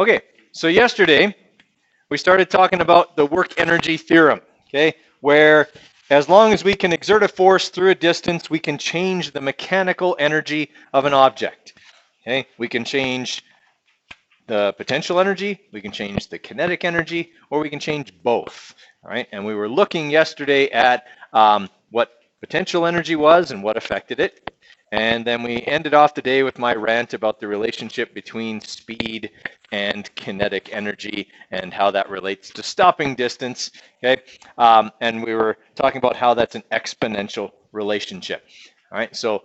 Okay, so yesterday we started talking about the work-energy theorem, okay, where as long as we can exert a force through a distance, we can change the mechanical energy of an object. Okay, we can change the potential energy, we can change the kinetic energy, or we can change both. All right, and we were looking yesterday at what potential energy was and what affected it. And then we ended off the day with my rant about the relationship between speed and kinetic energy and how that relates to stopping distance. Okay, and we were talking about how that's an exponential relationship. All right, so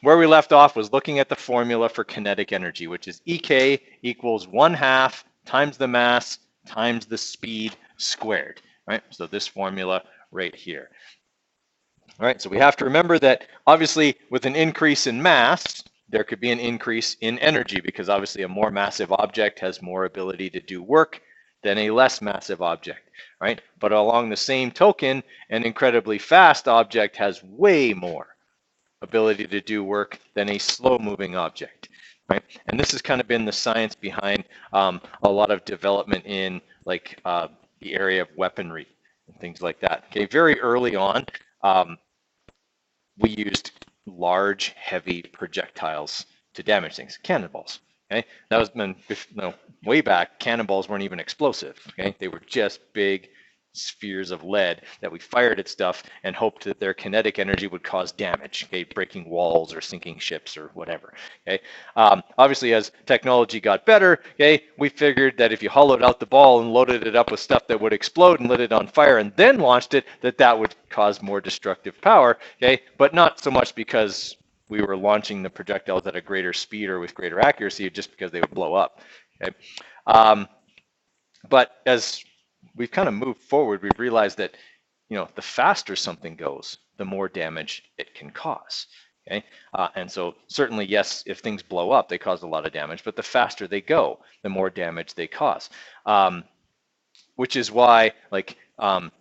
where we left off was looking at the formula for kinetic energy, which is EK equals 1/2 times the mass times the speed squared. Right, so this formula right here. All right, so we have to remember that obviously with an increase in mass, there could be an increase in energy because obviously a more massive object has more ability to do work than a less massive object, right? But along the same token, an incredibly fast object has way more ability to do work than a slow-moving object, right? And this has kind of been the science behind a lot of development in like the area of weaponry and things like that. Okay, very early on, we used large, heavy projectiles to damage things, cannonballs. Okay, that was way back. Cannonballs weren't even explosive. Okay, they were just big spheres of lead that we fired at stuff and hoped that their kinetic energy would cause damage, okay, breaking walls or sinking ships or whatever. Okay, obviously as technology got better, okay, we figured that if you hollowed out the ball and loaded it up with stuff that would explode and lit it on fire and then launched it, that would cause more destructive power. Okay, but not so much because we were launching the projectiles at a greater speed or with greater accuracy, just because they would blow up. Okay, but as we've kind of moved forward, we've realized that, you know, the faster something goes, the more damage it can cause. Okay, and so certainly, yes, if things blow up, they cause a lot of damage, but the faster they go, the more damage they cause. Which is why, like, a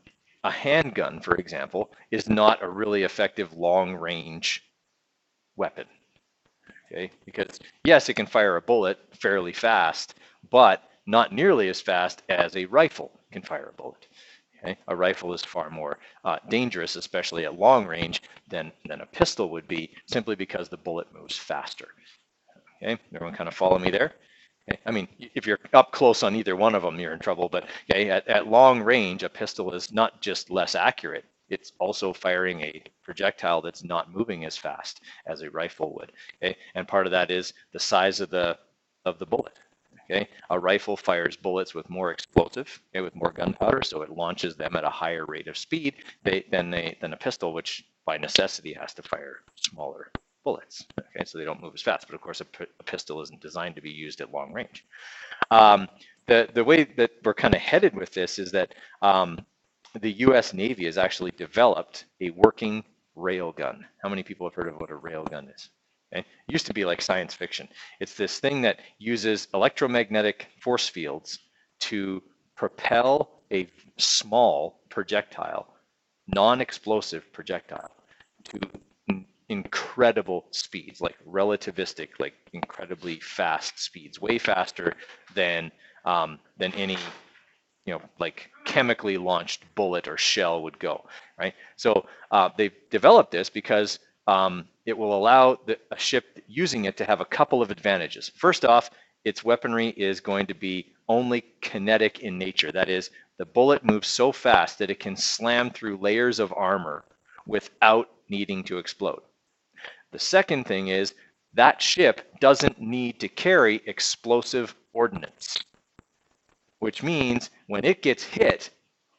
handgun, for example, is not a really effective long-range weapon. Okay, because yes, it can fire a bullet fairly fast, but not nearly as fast as a rifle can fire a bullet. Okay? A rifle is far more dangerous, especially at long range, than a pistol would be, simply because the bullet moves faster. Okay, everyone kind of follow me there? Okay? I mean, if you're up close on either one of them, you're in trouble, but okay, at long range, a pistol is not just less accurate, it's also firing a projectile that's not moving as fast as a rifle would. Okay, and part of that is the size of the bullet. Okay, a rifle fires bullets with more explosive, okay, with more gunpowder, so it launches them at a higher rate of speed than a pistol, which by necessity has to fire smaller bullets. Okay, so they don't move as fast. But of course, a pistol isn't designed to be used at long range. The way that we're kind of headed with this is that the U.S. Navy has actually developed a working railgun. How many people have heard of what a railgun is? Okay. It used to be like science fiction. It's this thing that uses electromagnetic force fields to propel a small projectile, non-explosive projectile, to incredible speeds, like relativistic, like incredibly fast speeds, way faster than any, you know, like chemically launched bullet or shell would go, right? So they've developed this because it will allow a ship using it to have a couple of advantages. First off, its weaponry is going to be only kinetic in nature. That is, the bullet moves so fast that it can slam through layers of armor without needing to explode. The second thing is that ship doesn't need to carry explosive ordnance, which means when it gets hit,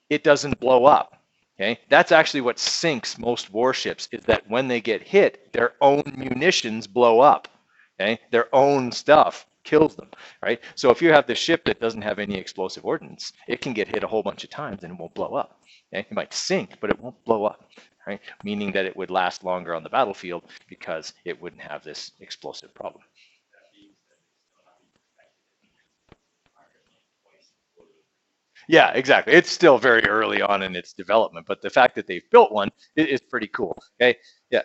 it doesn't blow up. Okay, that's actually what sinks most warships, is that when they get hit, their own munitions blow up. Okay, their own stuff kills them, right? So if you have the ship that doesn't have any explosive ordnance, it can get hit a whole bunch of times and it won't blow up. Okay, it might sink, but it won't blow up, right? Meaning that it would last longer on the battlefield because it wouldn't have this explosive problem. Yeah, exactly. It's still very early on in its development, but the fact that they've built one is pretty cool. Okay. Yeah.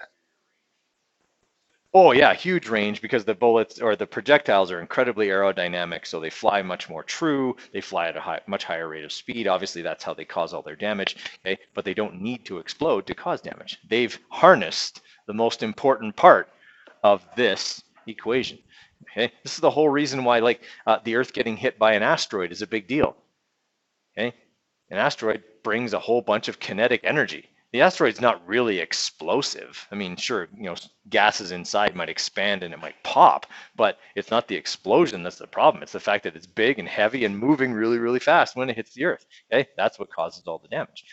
Oh yeah, huge range because the bullets or the projectiles are incredibly aerodynamic, so they fly much more true. They fly at a much higher rate of speed. Obviously, that's how they cause all their damage. Okay, but they don't need to explode to cause damage. They've harnessed the most important part of this equation. Okay, this is the whole reason why, like, the Earth getting hit by an asteroid is a big deal. Okay, an asteroid brings a whole bunch of kinetic energy. The asteroid's not really explosive. I mean, sure, gases inside might expand and it might pop, but it's not the explosion that's the problem. It's the fact that it's big and heavy and moving really, really fast when it hits the Earth. Okay, that's what causes all the damage.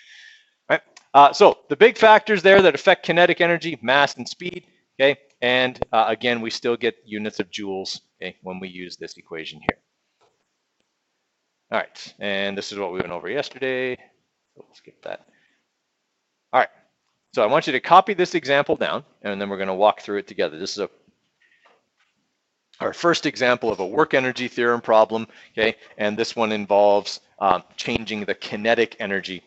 All right. So the big factors there that affect kinetic energy, mass and speed. Okay, and again, we still get units of joules, okay, when we use this equation here. All right, and this is what we went over yesterday. So we'll skip that. All right, so I want you to copy this example down, and then we're going to walk through it together. This is our first example of a work-energy theorem problem, okay? And this one involves changing the kinetic energy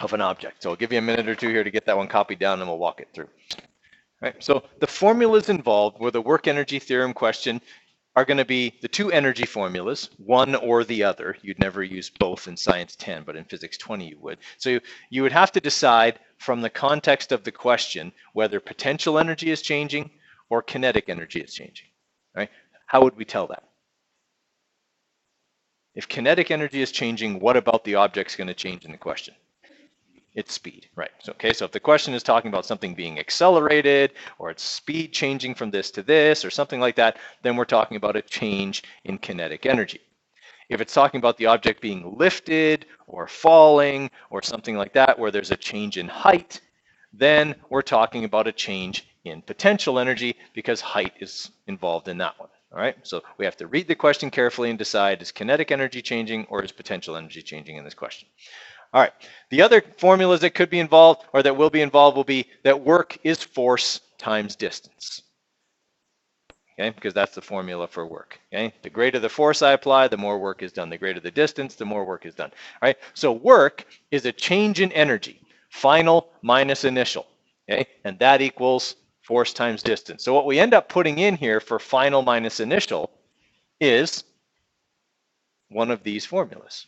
of an object. So I'll give you a minute or two here to get that one copied down, and we'll walk it through. All right, so the formulas involved with a work-energy theorem question are going to be the two energy formulas, one or the other. You'd never use both in Science 10, but in Physics 20 you would. So you would have to decide from the context of the question whether potential energy is changing or kinetic energy is changing. Right? How would we tell that? If kinetic energy is changing, what about the object's going to change in the question? Its speed, right? So, okay, so if the question is talking about something being accelerated or its speed changing from this to this or something like that, then we're talking about a change in kinetic energy. If it's talking about the object being lifted or falling or something like that, where there's a change in height, then we're talking about a change in potential energy because height is involved in that one. All right, so we have to read the question carefully and decide, is kinetic energy changing or is potential energy changing in this question? All right, the other formulas that could be involved or that will be involved will be that work is force times distance. Okay, because that's the formula for work. Okay, the greater the force I apply, the more work is done. The greater the distance, the more work is done. All right, so work is a change in energy, final minus initial. Okay, and that equals force times distance. So what we end up putting in here for final minus initial is one of these formulas.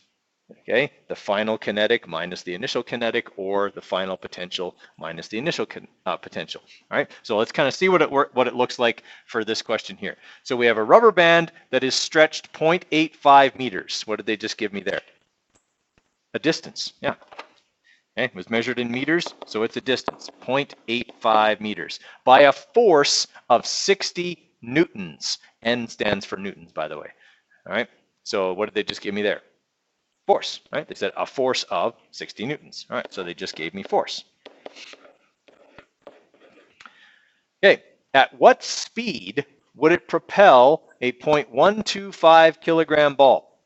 Okay, the final kinetic minus the initial kinetic, or the final potential minus the initial potential. All right, so let's kind of see what it looks like for this question here. So we have a rubber band that is stretched 0.85 meters. What did they just give me there? A distance, yeah. Okay, it was measured in meters, so it's a distance, 0.85 meters, by a force of 60 newtons. N stands for newtons, by the way. All right, so what did they just give me there? Force, right? They said a force of 60 newtons. All right, so they just gave me force. Okay, at what speed would it propel a 0.125 kilogram ball?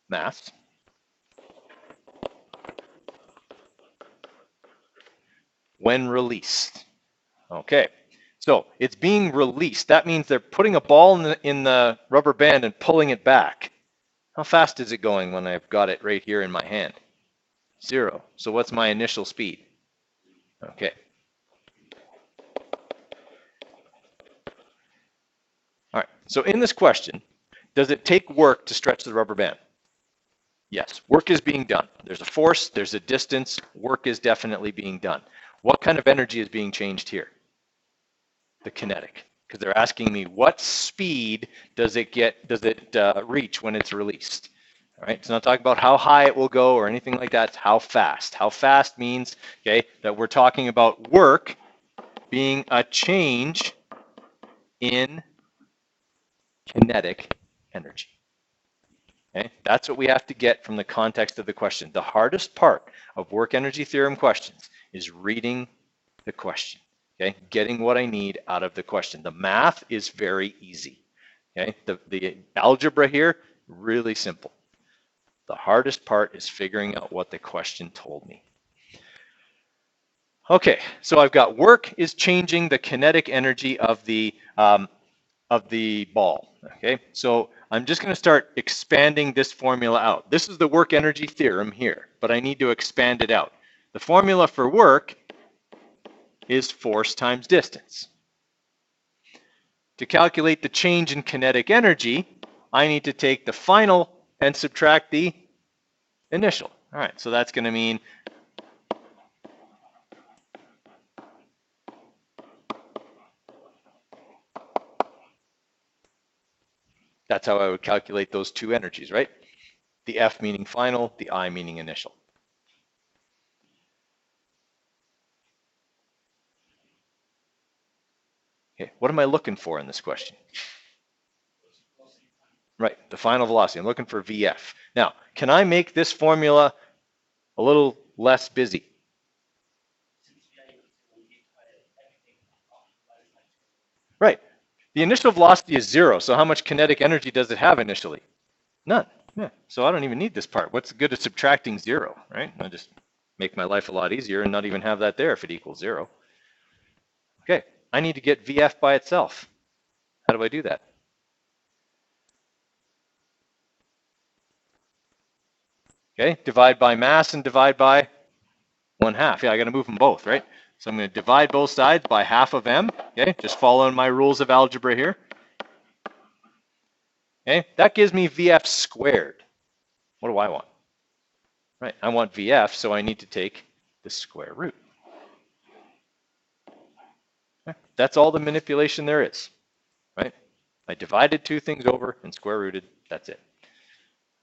Mass. When released. Okay, so it's being released. That means they're putting a ball in the rubber band and pulling it back. How fast is it going when I've got it right here in my hand? 0. So what's my initial speed? Okay. All right, so in this question, does it take work to stretch the rubber band? Yes, work is being done. There's a force, there's a distance, work is definitely being done. What kind of energy is being changed here? The kinetic, because they're asking me what speed does it reach when it's released? All right, it's not talking about how high it will go or anything like that. It's how fast. How fast means, okay, that we're talking about work being a change in kinetic energy. Okay, that's what we have to get from the context of the question. The hardest part of work-energy theorem questions is reading the question. Okay, getting what I need out of the question. The math is very easy. Okay, the algebra here, really simple. The hardest part is figuring out what the question told me. Okay, so I've got work is changing the kinetic energy of the ball. Okay, so I'm just going to start expanding this formula out. This is the work-energy theorem here, but I need to expand it out. The formula for work is force times distance. to calculate the change in kinetic energy, I need to take the final and subtract the initial. All right, so that's going to mean that's how I would calculate those two energies, right? The F meaning final, the I meaning initial. Okay, what am I looking for in this question? Right, the final velocity. I'm looking for VF. Now, can I make this formula a little less busy? Right. The initial velocity is 0, so how much kinetic energy does it have initially? None. Yeah. So I don't even need this part. What's the good of subtracting 0, right? I just make my life a lot easier and not even have that there if it equals 0. Okay, I need to get VF by itself. How do I do that? Okay, divide by mass and divide by 1/2. Yeah, I got to move them both, right? So I'm going to divide both sides by half of m. Okay, just following my rules of algebra here. Okay, that gives me VF squared. What do I want? Right, I want VF, so I need to take the square root. Okay, that's all the manipulation there is, right? I divided two things over and square rooted, that's it.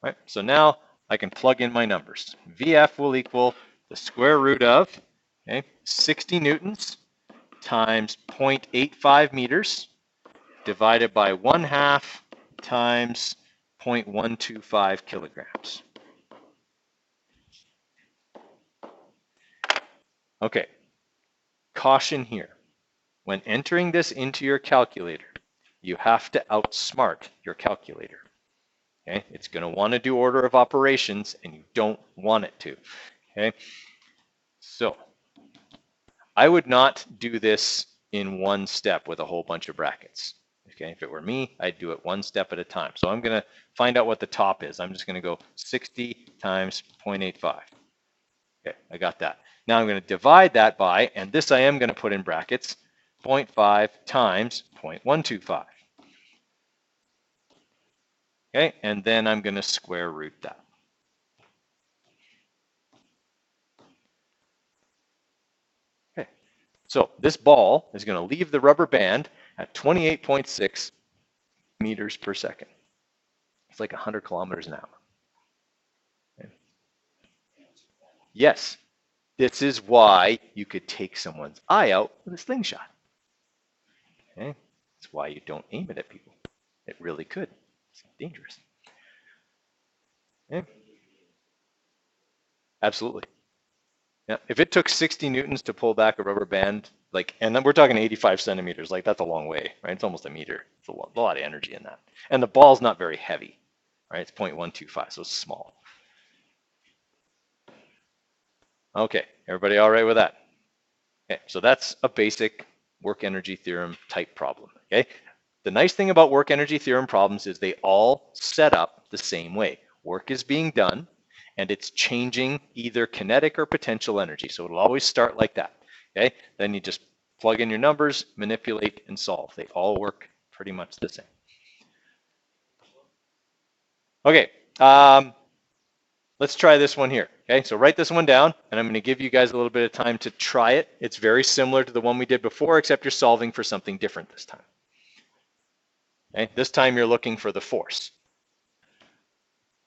Right, so now I can plug in my numbers. VF will equal the square root of 60 newtons times 0.85 meters divided by 1/2 times 0.125 kilograms. Okay, caution here. When entering this into your calculator, you have to outsmart your calculator. Okay, it's going to want to do order of operations, and you don't want it to. Okay, so I would not do this in one step with a whole bunch of brackets. Okay, if it were me, I'd do it one step at a time. So I'm going to find out what the top is. I'm just going to go 60 times 0.85. Okay, I got that. Now I'm going to divide that by, and this I am going to put in brackets, 0.5 times 0.125. Okay, and then I'm going to square root that. Okay, so this ball is going to leave the rubber band at 28.6 meters per second. It's like 100 kilometers an hour. Okay. Yes, this is why you could take someone's eye out with a slingshot. Okay, that's why you don't aim it at people. It really could. It's dangerous. Okay. Absolutely. Yeah. If it took 60 newtons to pull back a rubber band, like, and then we're talking 85 centimeters, like that's a long way, right? It's almost a meter. It's a lot of energy in that. And the ball's not very heavy, right? It's 0.125, so it's small. Okay, everybody all right with that? Okay, so that's a basic work-energy theorem type problem, okay? The nice thing about work-energy theorem problems is they all set up the same way. Work is being done, and it's changing either kinetic or potential energy. So it'll always start like that, okay? Then you just plug in your numbers, manipulate, and solve. They all work pretty much the same. Okay, let's try this one here. Okay, so write this one down, and I'm going to give you guys a little bit of time to try it. It's very similar to the one we did before, except you're solving for something different this time. Okay, this time you're looking for the force.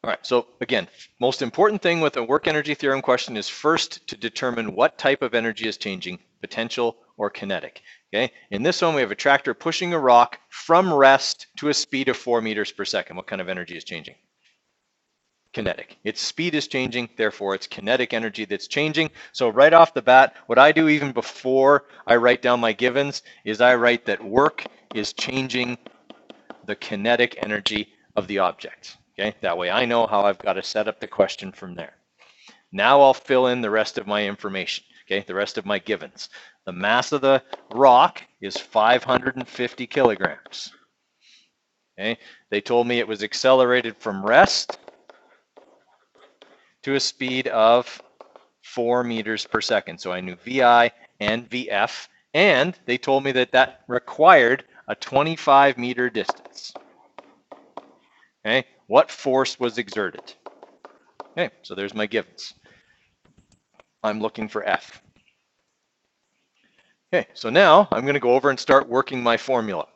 All right, so again, most important thing with a work-energy theorem question is first to determine what type of energy is changing, potential or kinetic. Okay, in this one we have a tractor pushing a rock from rest to a speed of 4 meters per second. What kind of energy is changing? Kinetic. Its speed is changing, therefore it's kinetic energy that's changing. So right off the bat, what I do even before I write down my givens is I write that work is changing the kinetic energy of the object. Okay, that way I know how I've got to set up the question from there. Now I'll fill in the rest of my information, okay, the rest of my givens. The mass of the rock is 550 kilograms. Okay, they told me it was accelerated from rest to a speed of 4 meters per second. So I knew VI and VF, and they told me that that required a 25-meter distance. Okay, what force was exerted? Okay, so there's my givens. I'm looking for F. Okay, so now I'm going to go over and start working my formula.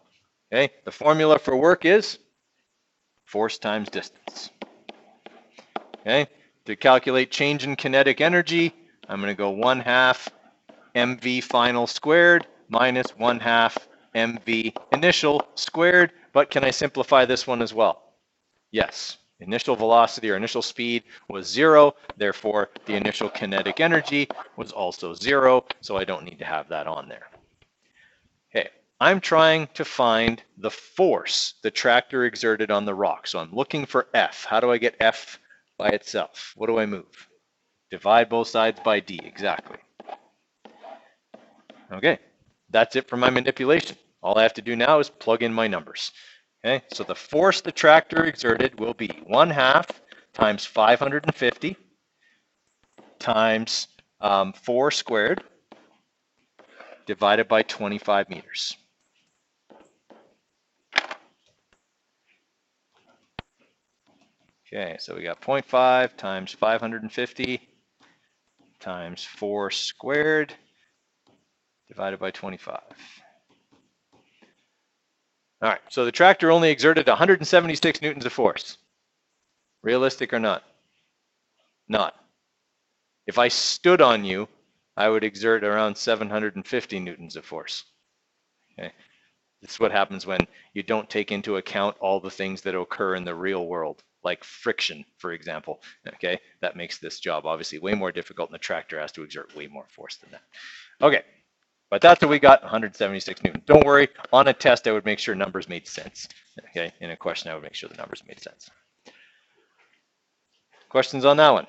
Okay, the formula for work is force times distance. Okay, to calculate change in kinetic energy, I'm going to go 1/2 mv final squared minus 1/2 mv initial squared. But can I simplify this one as well? Yes. Initial velocity or initial speed was 0, therefore the initial kinetic energy was also 0, so I don't need to have that on there. Okay, I'm trying to find the force the tractor exerted on the rock, so I'm looking for F. How do I get F by itself? What do I move? Divide both sides by D, exactly. Okay, that's it for my manipulation. All I have to do now is plug in my numbers. Okay, so the force the tractor exerted will be 1/2 times 550 times 4 squared divided by 25 meters. Okay, so we got 0.5 times 550 times 4 squared divided by 25. All right, so the tractor only exerted 176 newtons of force. Realistic or not? Not. If I stood on you, I would exert around 750 newtons of force. Okay. This is what happens when you don't take into account all the things that occur in the real world, like friction, for example. Okay, that makes this job obviously way more difficult, and the tractor has to exert way more force than that. Okay, but that's what we got, 176 newtons. Don't worry, on a test I would make sure numbers made sense. Okay, in a question I would make sure the numbers made sense. Questions on that one?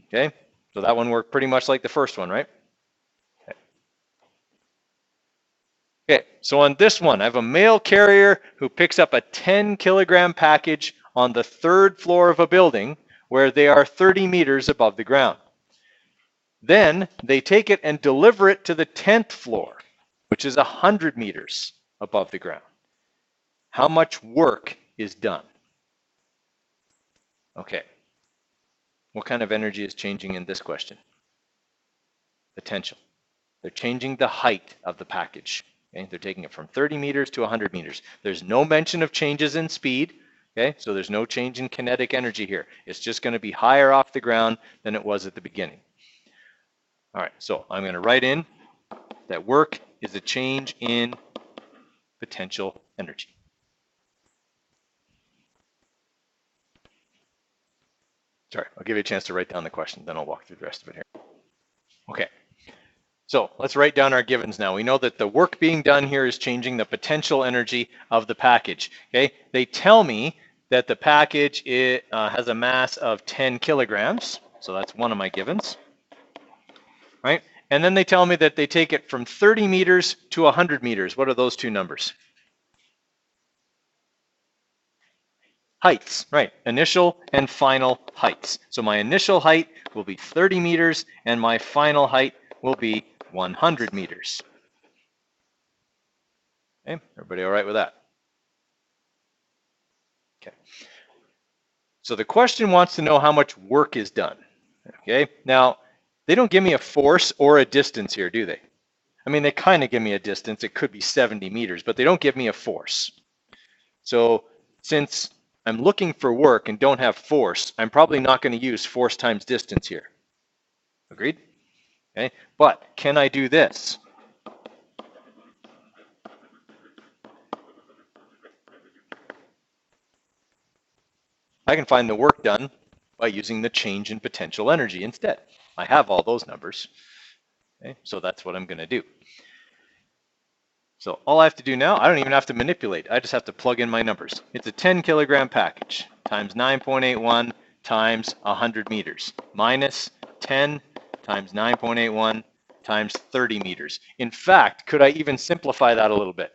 Okay, so that one worked pretty much like the first one, right? Okay, so on this one, I have a mail carrier who picks up a 10-kilogram package on the 3rd floor of a building where they are 30 meters above the ground. Then they take it and deliver it to the 10th floor, which is 100 meters above the ground. How much work is done? Okay, what kind of energy is changing in this question? Potential. They're changing the height of the package. Okay? They're taking it from 30 meters to 100 meters. There's no mention of changes in speed. Okay, so there's no change in kinetic energy here. It's just going to be higher off the ground than it was at the beginning. All right, so I'm going to write in that work is a change in potential energy. Sorry, I'll give you a chance to write down the question, then I'll walk through the rest of it here. Okay, so let's write down our givens now. We know that the work being done here is changing the potential energy of the package. Okay, they tell me that the package has a mass of 10 kilograms, so that's one of my givens, right? And then they tell me that they take it from 30 meters to 100 meters. What are those two numbers? Heights, right? Initial and final heights. So my initial height will be 30 meters and my final height will be 100 meters. Okay, everybody all right with that? Okay. So the question wants to know how much work is done. Okay, now they don't give me a force or a distance here, do they? I mean, they kind of give me a distance. It could be 70 meters, but they don't give me a force. So since I'm looking for work and don't have force, I'm probably not going to use force times distance here. Agreed? Okay, but can I do this? I can find the work done by using the change in potential energy instead. I have all those numbers. Okay, so that's what I'm going to do. So all I have to do now, I don't even have to manipulate. I just have to plug in my numbers. It's a 10 kilogram package times 9.81 times 100 meters minus 10 times 9.81 times 30 meters. In fact, could I even simplify that a little bit?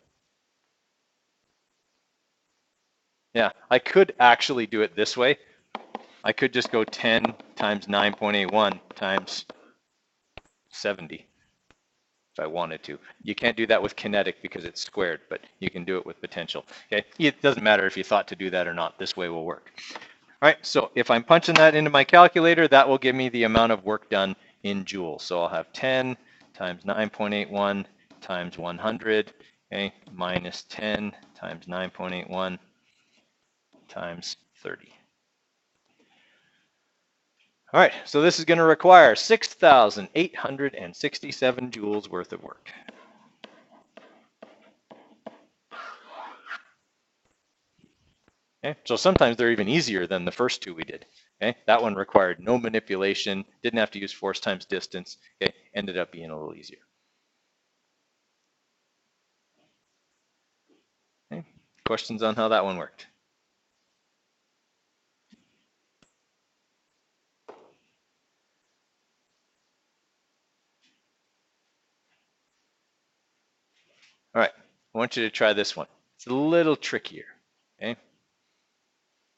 Yeah, I could actually do it this way. I could just go 10 times 9.81 times 70. if I wanted to. You can't do that with kinetic because it's squared, but you can do it with potential. Okay, it doesn't matter if you thought to do that or not. This way will work. All right, so if I'm punching that into my calculator, that will give me the amount of work done in joules. So I'll have 10 times 9.81 times 100, okay, minus 10 times 9.81 times 30. All right, so this is going to require 6,867 joules worth of work. Okay, so sometimes they're even easier than the first two we did. Okay, that one required no manipulation, didn't have to use force times distance. Okay, ended up being a little easier. Okay, questions on how that one worked? All right, I want you to try this one. It's a little trickier. Okay, I'm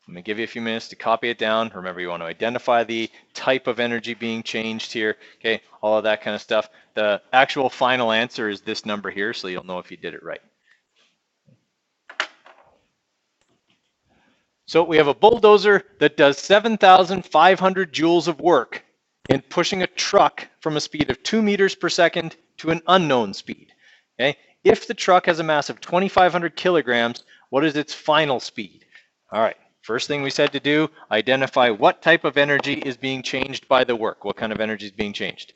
going to give you a few minutes to copy it down. Remember, you want to identify the type of energy being changed here. Okay, all of that kind of stuff. The actual final answer is this number here, so you'll know if you did it right. So we have a bulldozer that does 7,500 joules of work in pushing a truck from a speed of 2 meters per second to an unknown speed. Okay, if the truck has a mass of 2,500 kilograms, what is its final speed? All right. First thing we said to do, identify what type of energy is being changed by the work. What kind of energy is being changed?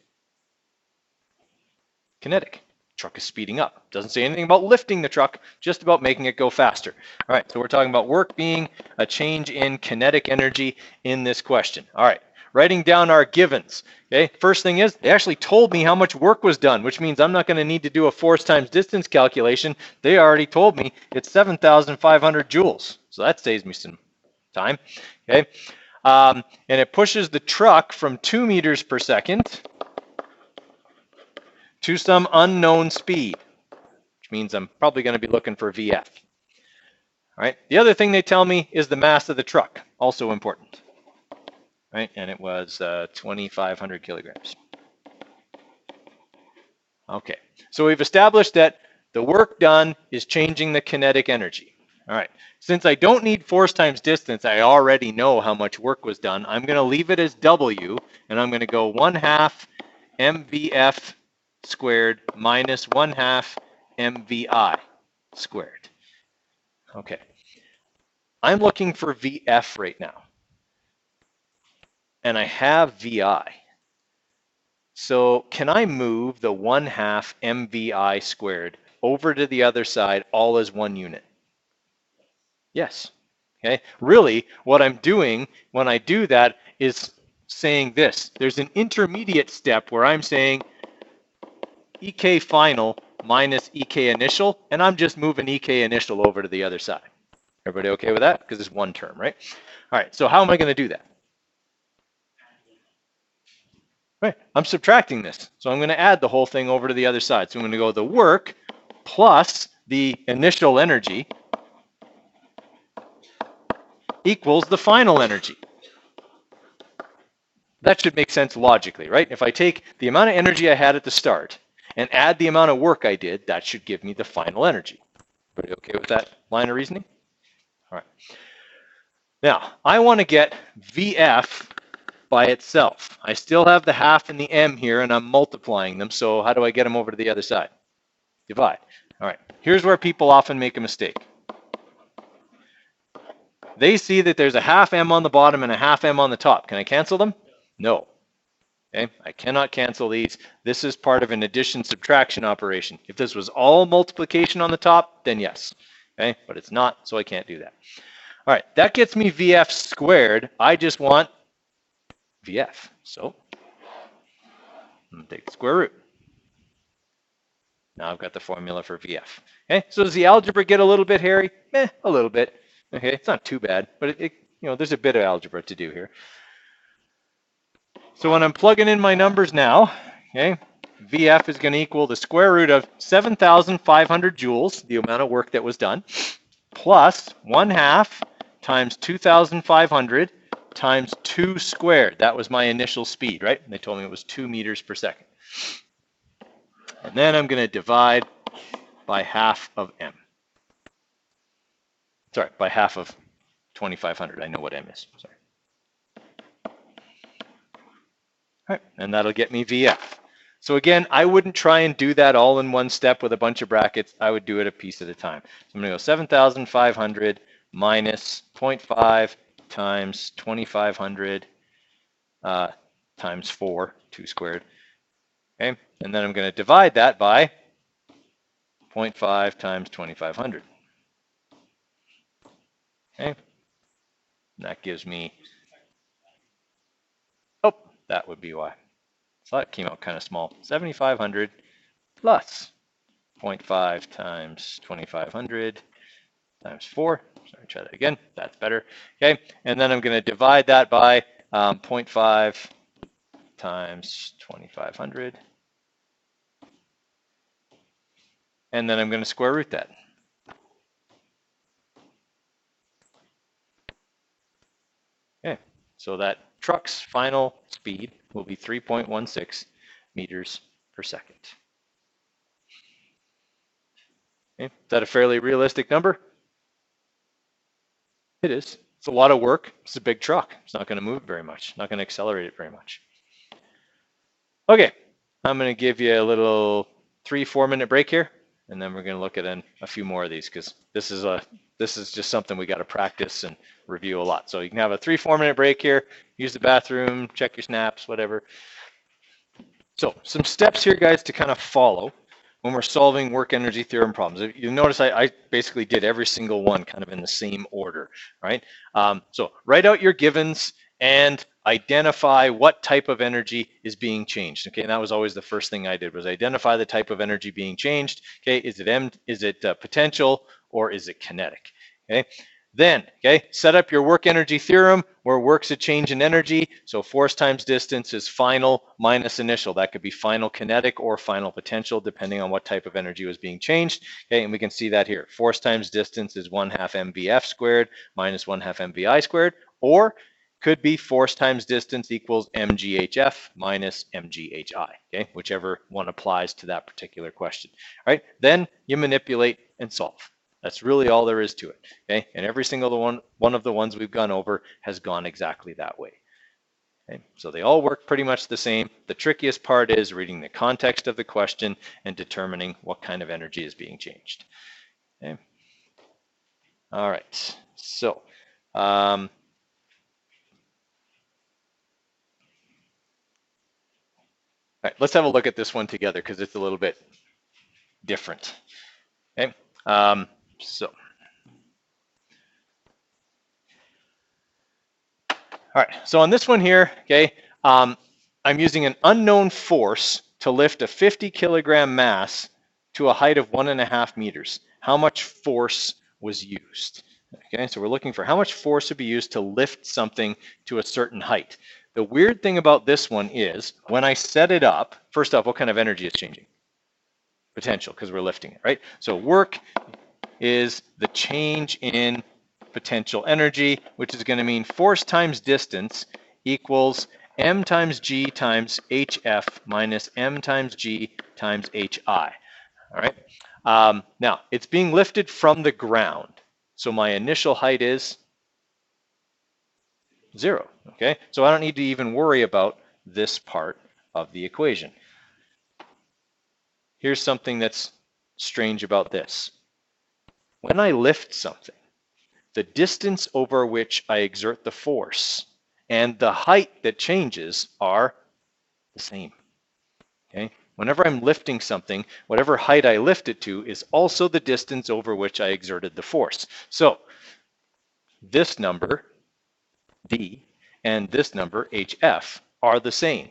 Kinetic. Truck is speeding up. Doesn't say anything about lifting the truck, just about making it go faster. All right, so we're talking about work being a change in kinetic energy in this question. All right, writing down our givens. Okay, first thing is, they actually told me how much work was done, which means I'm not going to need to do a force times distance calculation. They already told me it's 7,500 joules. So that saves me some time. Okay, and it pushes the truck from 2 meters per second to some unknown speed, which means I'm probably going to be looking for VF. All right. The other thing they tell me is the mass of the truck, also important. Right, and it was 2,500 kilograms. Okay, so we've established that the work done is changing the kinetic energy. All right, since I don't need force times distance, I already know how much work was done. I'm going to leave it as W, and I'm going to go 1/2 mvf squared minus 1/2 mvi squared. Okay, I'm looking for VF right now, and I have VI. So can I move the 1/2 mvi squared over to the other side all as one unit? Yes. Okay. Really, what I'm doing when I do that is saying this. There's an intermediate step where I'm saying EK final minus EK initial, and I'm just moving EK initial over to the other side. Everybody okay with that? Because it's one term, right? All right, so how am I going to do that? Right, I'm subtracting this. So I'm going to add the whole thing over to the other side. So I'm going to go the work plus the initial energy equals the final energy. That should make sense logically, right? If I take the amount of energy I had at the start and add the amount of work I did, that should give me the final energy. Everybody okay with that line of reasoning? All right. Now, I want to get VF by itself. I still have the half and the m here, and I'm multiplying them. So how do I get them over to the other side? Divide. All right. Here's where people often make a mistake. They see that there's a half m on the bottom and a half m on the top. Can I cancel them? No. Okay, I cannot cancel these. This is part of an addition-subtraction operation. If this was all multiplication on the top, then yes. Okay, but it's not, so I can't do that. All right, that gets me VF squared. I just want VF. So I'm going to take the square root. Now I've got the formula for VF. Okay, so does the algebra get a little bit hairy? A little bit. Okay, it's not too bad, but there's a bit of algebra to do here. So when I'm plugging in my numbers now, okay, VF is going to equal the square root of 7,500 joules, the amount of work that was done, plus 1/2 times 2,500 times 2 squared. That was my initial speed, right? And they told me it was 2 meters per second. And then I'm going to divide by half of m. Sorry, by half of 2,500. I know what m is. Sorry. All right, and that'll get me VF. So again, I wouldn't try and do that all in one step with a bunch of brackets. I would do it a piece at a time. So I'm going to go 7,500 minus 0.5 times 2,500 times 4, 2 squared. Okay, and then I'm going to divide that by 0.5 times 2,500. Okay, and that gives me, oh, that would be why. So that came out kind of small. 7,500 plus 0.5 times 2,500 times 4. Sorry, try that again. That's better. Okay, and then I'm going to divide that by 0.5 times 2,500. And then I'm going to square root that. Okay, so that truck's final speed will be 3.16 meters per second. Okay, is that a fairly realistic number? It is. It's a lot of work. It's a big truck. It's not going to move very much. Not going to accelerate it very much. Okay, I'm going to give you a little 3-4 minute break here, and then we're going to look at a few more of these because this is just something we got to practice and review a lot. So you can have a 3-4 minute break here, use the bathroom, check your snaps, whatever. So some steps here, guys, to kind of follow when we're solving work-energy theorem problems. You notice I basically did every single one kind of in the same order, right? So write out your givens and identify what type of energy is being changed. Okay, and that was always the first thing I did, was identify the type of energy being changed. Okay, is it potential or is it kinetic? Okay. Then, okay, set up your work-energy theorem where work's a change in energy. So force times distance is final minus initial. That could be final kinetic or final potential, depending on what type of energy was being changed. Okay, and we can see that here. Force times distance is 1/2 mvf squared minus 1/2 mvi squared, or could be force times distance equals mghf minus mghi, okay, whichever one applies to that particular question. All right, then you manipulate and solve. That's really all there is to it, okay? And every single one of the ones we've gone over has gone exactly that way. Okay? So they all work pretty much the same. The trickiest part is reading the context of the question and determining what kind of energy is being changed. Okay? All right, so all right, let's have a look at this one together because it's a little bit different. Okay, so. All right, so on this one here, okay, I'm using an unknown force to lift a 50 kilogram mass to a height of 1.5 meters. How much force was used? Okay, so we're looking for how much force would be used to lift something to a certain height. The weird thing about this one is when I set it up, first off, what kind of energy is changing? Potential, because we're lifting it, right? So work is the change in potential energy, which is going to mean force times distance equals m times g times hf minus m times g times hi. All right. Now, it's being lifted from the ground. So my initial height is 0. Okay. So I don't need to even worry about this part of the equation. Here's something that's strange about this. When I lift something, the distance over which I exert the force and the height that changes are the same. Okay? Whenever I'm lifting something, whatever height I lift it to is also the distance over which I exerted the force. So this number, D, and this number, HF, are the same.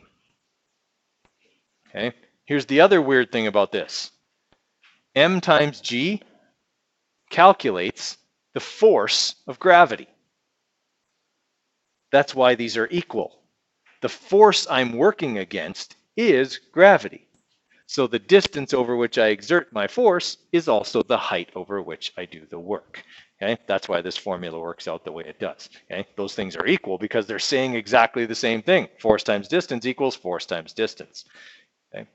Okay? Here's the other weird thing about this. M times G calculates the force of gravity. That's why these are equal. The force I'm working against is gravity. So the distance over which I exert my force is also the height over which I do the work. Okay? That's why this formula works out the way it does. Okay? Those things are equal because they're saying exactly the same thing. Force times distance equals force times distance. Okay?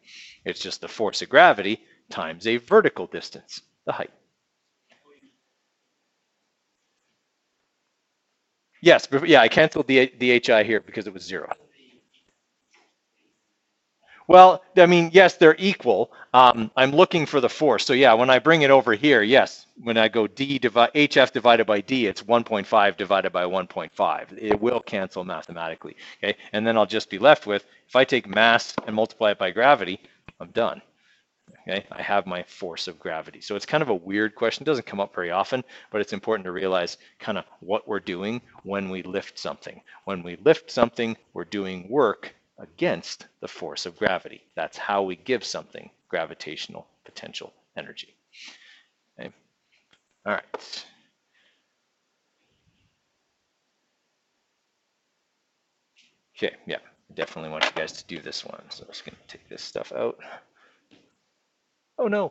It's just the force of gravity times a vertical distance, the height. Yes, yeah, I canceled the HI here because it was 0. Well, I mean, yes, they're equal. I'm looking for the force. So yeah, when I bring it over here, yes, when I go HF divided by D, it's 1.5 divided by 1.5. It will cancel mathematically. Okay, and then I'll just be left with, if I take mass and multiply it by gravity, I'm done. Okay, I have my force of gravity. So it's kind of a weird question. It doesn't come up very often, but it's important to realize kind of what we're doing when we lift something. When we lift something, we're doing work against the force of gravity. That's how we give something gravitational potential energy. Okay. All right. Okay, yeah, definitely want you guys to do this one. So I'm just going to take this stuff out. Oh no.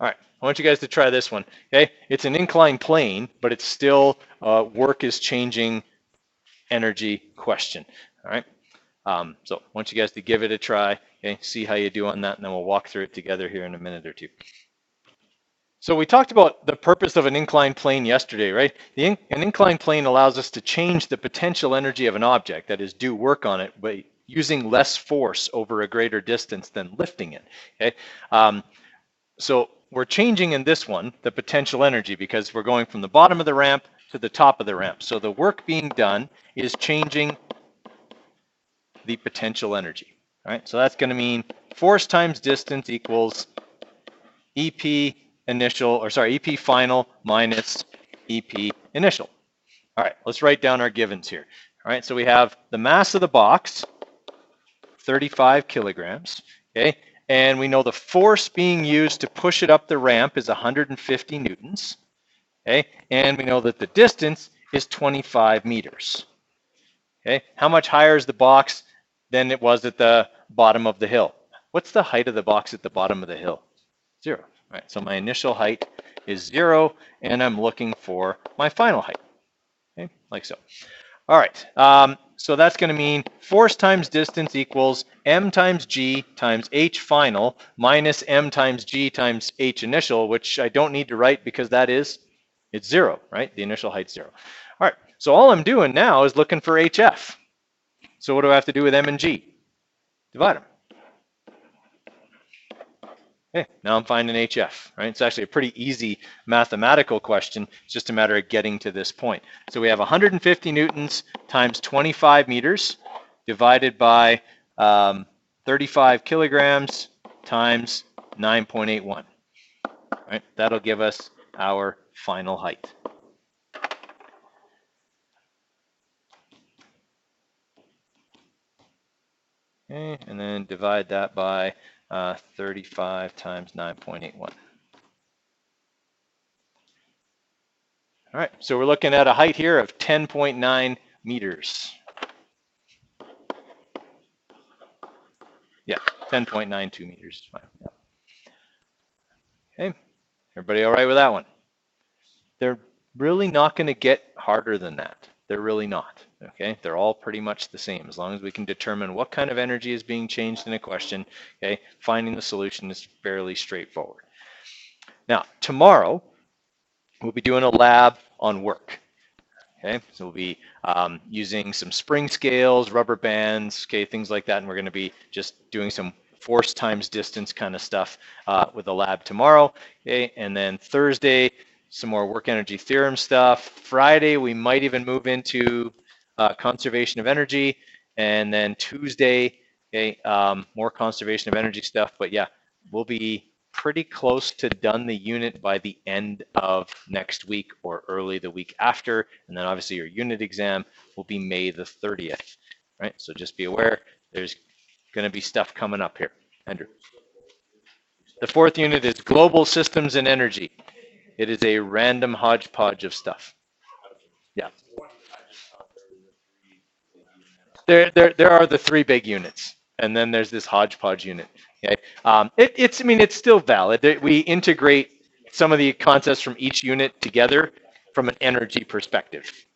All right, I want you guys to try this one. Okay, it's an inclined plane, but it's still work is changing energy question. All right, so I want you guys to give it a try. Okay, see how you do on that, and then we'll walk through it together here in a minute or two. So we talked about the purpose of an inclined plane yesterday, right? An inclined plane allows us to change the potential energy of an object, that is, do work on it, by using less force over a greater distance than lifting it. Okay, so we're changing in this one the potential energy because we're going from the bottom of the ramp to the top of the ramp. So the work being done is changing the potential energy. All right, so that's going to mean force times distance equals EP initial, or sorry, EP final minus EP initial. All right, let's write down our givens here. All right, so we have the mass of the box, 35 kilograms, okay? And we know the force being used to push it up the ramp is 150 newtons, okay? And we know that the distance is 25 meters, okay? How much higher is the box than it was at the bottom of the hill? What's the height of the box at the bottom of the hill? 0. All right, so my initial height is 0, and I'm looking for my final height, okay? Like so. All right, so that's going to mean force times distance equals m times g times h final minus m times g times h initial, which I don't need to write because it's 0, right? The initial height's 0. All right, so all I'm doing now is looking for hf. So what do I have to do with m and g? Divide them. Okay, now I'm finding HF, right? It's actually a pretty easy mathematical question. It's just a matter of getting to this point. So we have 150 newtons times 25 meters divided by 35 kilograms times 9.81. Right? That'll give us our final height. Okay, and then divide that by 35 times 9.81. All right, so we're looking at a height here of 10.9 meters. Yeah, 10.92 meters. Fine. Yeah. Okay, everybody all right with that one? They're really not going to get harder than that. They're really not. Okay, they're all pretty much the same as long as we can determine what kind of energy is being changed in a question. Okay, finding the solution is fairly straightforward. Now, tomorrow we'll be doing a lab on work. Okay, so we'll be using some spring scales, rubber bands, okay, things like that, and we're going to be just doing some force times distance kind of stuff with the lab tomorrow. Okay, and then Thursday, some more work-energy theorem stuff. Friday, we might even move into conservation of energy, and then Tuesday, okay, more conservation of energy stuff. But yeah, we'll be pretty close to done the unit by the end of next week or early the week after. And then obviously your unit exam will be May the 30th, right? So just be aware there's going to be stuff coming up here. Andrew. The 4th unit is Global Systems and Energy. It is a random hodgepodge of stuff. Yeah. There are the 3 big units, and then there's this hodgepodge unit. Okay. I mean, it's still valid. We integrate some of the concepts from each unit together from an energy perspective.